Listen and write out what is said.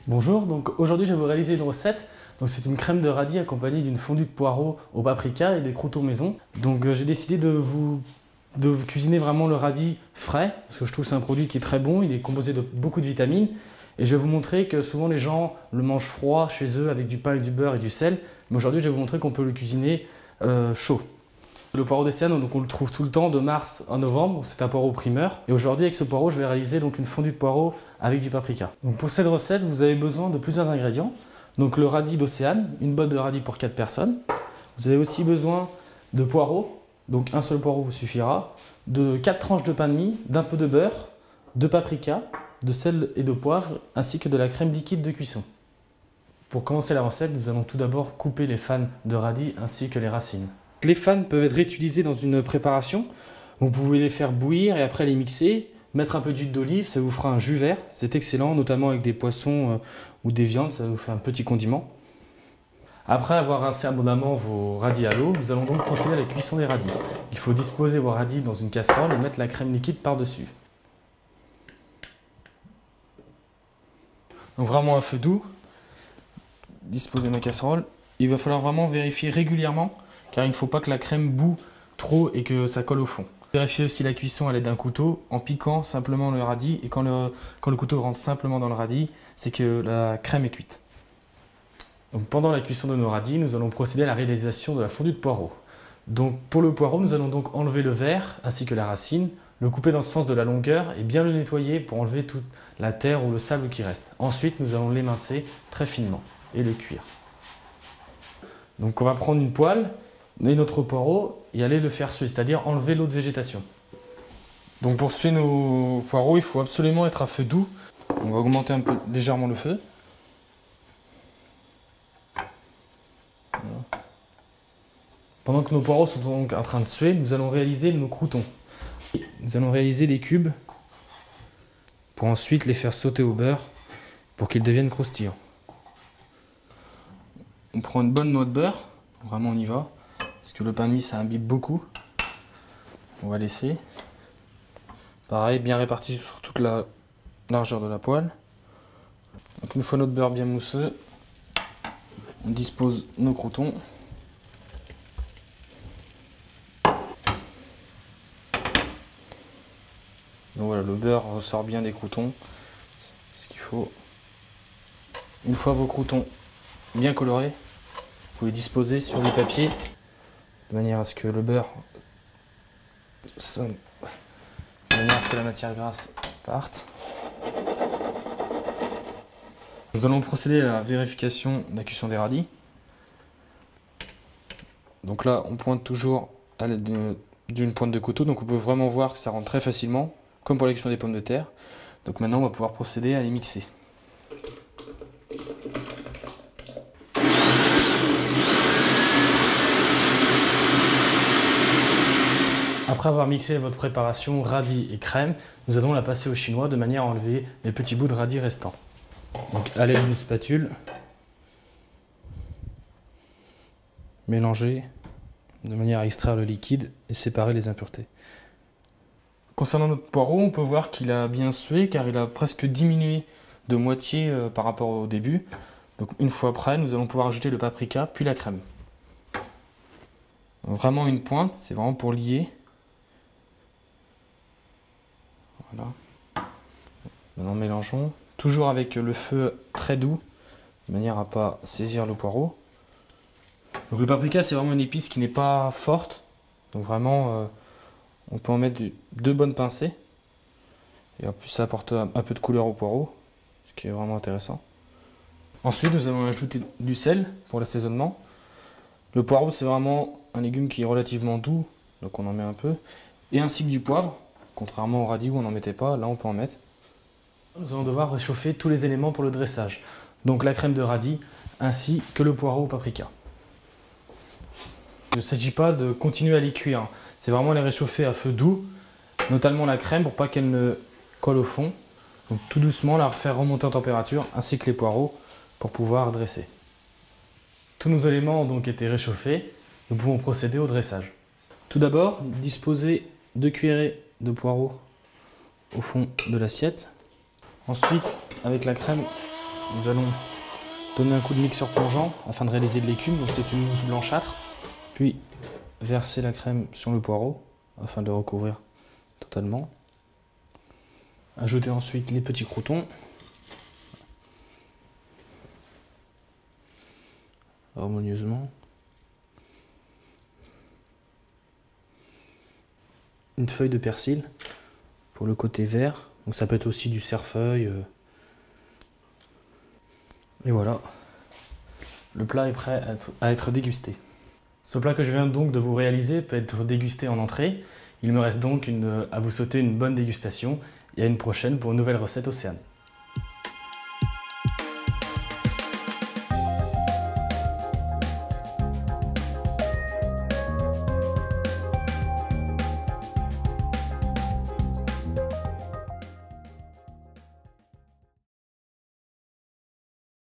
Bonjour, donc aujourd'hui je vais vous réaliser une recette. C'est une crème de radis accompagnée d'une fondue de poireaux au paprika et des croûtons maison. J'ai décidé de cuisiner vraiment le radis frais, parce que je trouve que c'est un produit qui est très bon, il est composé de beaucoup de vitamines. Et je vais vous montrer que souvent les gens le mangent froid chez eux avec du pain et du beurre et du sel. Mais aujourd'hui je vais vous montrer qu'on peut le cuisiner chaud. Le poireau d'Océane, on le trouve tout le temps de mars à novembre, c'est un poireau primeur. Et aujourd'hui avec ce poireau, je vais réaliser une fondue de poireau avec du paprika. Pour cette recette, vous avez besoin de plusieurs ingrédients. Le radis d'Océane, une botte de radis pour 4 personnes. Vous avez aussi besoin de poireaux, donc un seul poireau vous suffira, de 4 tranches de pain de mie, d'un peu de beurre, de paprika, de sel et de poivre, ainsi que de la crème liquide de cuisson. Pour commencer la recette, nous allons tout d'abord couper les fanes de radis ainsi que les racines. Les fanes peuvent être réutilisées dans une préparation. Vous pouvez les faire bouillir et après les mixer, mettre un peu d'huile d'olive, ça vous fera un jus vert. C'est excellent, notamment avec des poissons ou des viandes, ça vous fait un petit condiment. Après avoir rincé abondamment vos radis à l'eau, nous allons donc procéder à la cuisson des radis. Il faut disposer vos radis dans une casserole et mettre la crème liquide par-dessus. Donc vraiment à feu doux, disposez ma casserole. Il va falloir vraiment vérifier régulièrement car il ne faut pas que la crème boue trop et que ça colle au fond. Vérifiez aussi la cuisson à l'aide d'un couteau en piquant simplement le radis et quand le couteau rentre simplement dans le radis, c'est que la crème est cuite. Pendant la cuisson de nos radis, nous allons procéder à la réalisation de la fondue de poireau. Pour le poireau, nous allons donc enlever le verre ainsi que la racine, le couper dans le sens de la longueur et bien le nettoyer pour enlever toute la terre ou le sable qui reste. Ensuite, nous allons l'émincer très finement et le cuire. On va prendre une poêle et notre poireau et aller le faire suer, c'est-à-dire enlever l'eau de végétation. Pour suer nos poireaux, il faut absolument être à feu doux. On va augmenter un peu légèrement le feu. Voilà. Pendant que nos poireaux sont donc en train de suer, nous allons réaliser nos croûtons. Nous allons réaliser des cubes pour ensuite les faire sauter au beurre pour qu'ils deviennent croustillants. On prend une bonne noix de beurre, vraiment on y va, parce que le pain de mie ça imbibe beaucoup. On va laisser. Pareil, bien réparti sur toute la largeur de la poêle. Une fois notre beurre bien mousseux, on dispose nos croûtons. Voilà, le beurre ressort bien des croûtons, c'est ce qu'il faut. Une fois vos croûtons bien colorés, vous les disposez sur du papier de manière à ce que le beurre, de manière à ce que la matière grasse parte. Nous allons procéder à la vérification de la cuisson des radis. Donc là, on pointe toujours à l'aide d'une pointe de couteau, donc on peut vraiment voir que ça rentre très facilement, comme pour la cuisson des pommes de terre. Donc maintenant, on va pouvoir procéder à les mixer. Après avoir mixé votre préparation radis et crème, nous allons la passer au chinois de manière à enlever les petits bouts de radis restants. À l'aide d'une spatule, mélanger de manière à extraire le liquide et séparer les impuretés. Concernant notre poireau, on peut voir qu'il a bien sué car il a presque diminué de moitié par rapport au début. Une fois prêt, nous allons pouvoir ajouter le paprika puis la crème. Vraiment une pointe, c'est vraiment pour lier. Voilà. Maintenant mélangeons, toujours avec le feu très doux, de manière à ne pas saisir le poireau. Le paprika c'est vraiment une épice qui n'est pas forte, donc vraiment on peut en mettre deux bonnes pincées. Et en plus ça apporte un peu de couleur au poireau, ce qui est vraiment intéressant. Ensuite nous allons ajouter du sel pour l'assaisonnement. Le poireau c'est vraiment un légume qui est relativement doux, donc on en met un peu, et ainsi que du poivre. Contrairement au radis où on n'en mettait pas, là on peut en mettre. Nous allons devoir réchauffer tous les éléments pour le dressage. Donc la crème de radis ainsi que le poireau au paprika. Il ne s'agit pas de continuer à les cuire, c'est vraiment les réchauffer à feu doux, notamment la crème pour pas qu'elle ne colle au fond. Donc tout doucement la refaire remonter en température ainsi que les poireaux pour pouvoir dresser. Tous nos éléments ont donc été réchauffés, nous pouvons procéder au dressage. Tout d'abord, disposer 2 cuillerées de poireaux au fond de l'assiette. Ensuite, avec la crème Nous allons donner un coup de mixeur plongeant afin de réaliser de l'écume. Donc c'est une mousse blanchâtre. Puis verser la crème sur le poireau afin de le recouvrir totalement. Ajouter ensuite les petits croûtons. Harmonieusement. Une feuille de persil pour le côté vert. Donc ça peut être aussi du cerfeuil. Et voilà. Le plat est prêt à être dégusté. Ce plat que je viens donc de vous réaliser peut être dégusté en entrée. Il me reste donc à vous souhaiter une bonne dégustation et à une prochaine pour une nouvelle recette Océane.